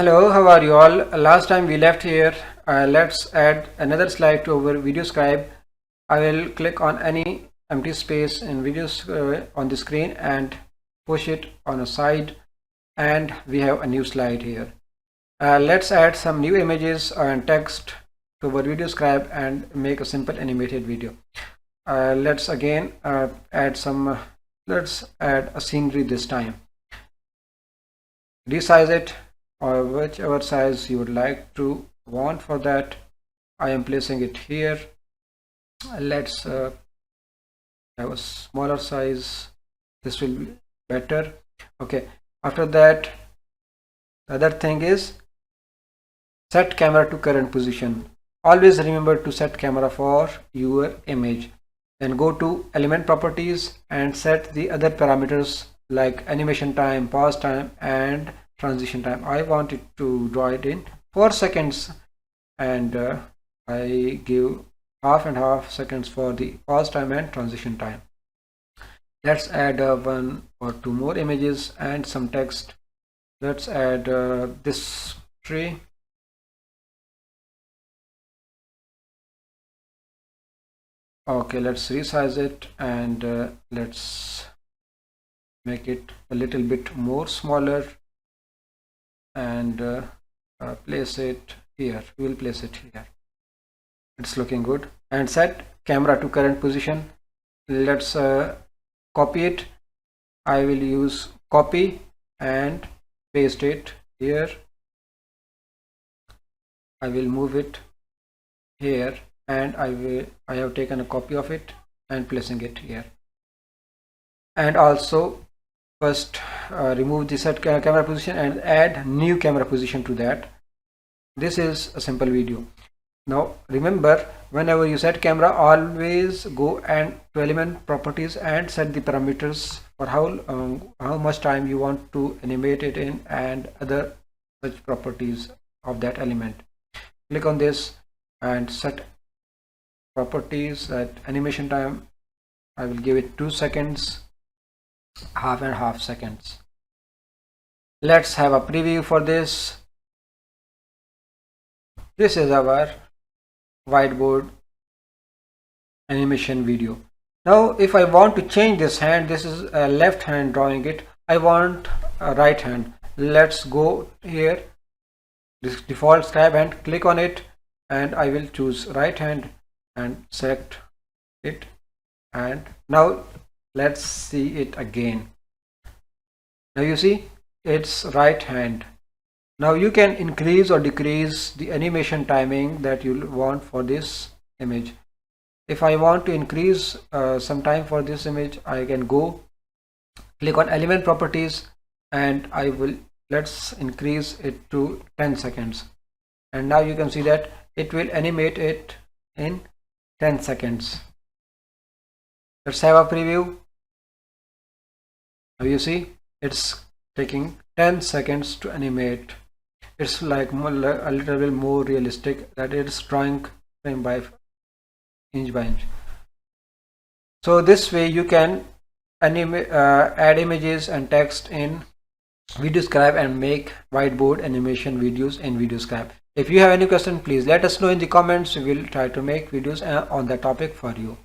Hello, how are you all? Last time we left here. Let's add another slide to our video scribe. I will click on any empty space in videos on the screen and push it on a side, and we have a new slide here. Let's add some new images and text to our video scribe and make a simple animated video. Let's again add some let's add a scenery this time. Resize it or whichever size you would like to want. For that, I am placing it here. Let's have a smaller size. This will be better. Okay, after that, the other thing is set camera to current position. Always remember to set camera for your image. Then go to element properties and set the other parameters like animation time, pause time, and transition time. I want it to draw it in 4 seconds, and I give half and half seconds for the pause time and transition time. Let's add one or two more images and some text. Let's add this tree. Okay, let's resize it and let's make it a little bit more smaller and place it here. We will place it here. It's looking good. And set camera to current position. Let's copy it. I will use copy and paste it here. I will move it here, and I have taken a copy of it and placing it here. And also first remove the set camera position and add new camera position to that. This is a simple video. Now remember, whenever you set camera, always go and to element properties and set the parameters for how much time you want to animate it in and other such properties of that element. Click on this and set properties. At animation time, I will give it 2 seconds, half and half seconds. Let's have a preview for this. This is our whiteboard animation video. Now if I want to change this hand, this is a left hand drawing it, I want a right hand. Let's go here, this default Scribe, and click on it, and I will choose right hand and select it. And now let's see it again. Now you see it's right hand. Now you can increase or decrease the animation timing that you want for this image. If I want to increase some time for this image, I can go click on element properties, and let's increase it to 10 seconds. And now you can see that it will animate it in 10 seconds. Let's have a preview. Now you see it's taking 10 seconds to animate. It's like a little bit more realistic, that it's drawing frame by inch by inch. So this way you can add images and text in video scribe and make whiteboard animation videos in video scribe. If you have any question, please let us know in the comments. We will try to make videos on that topic for you.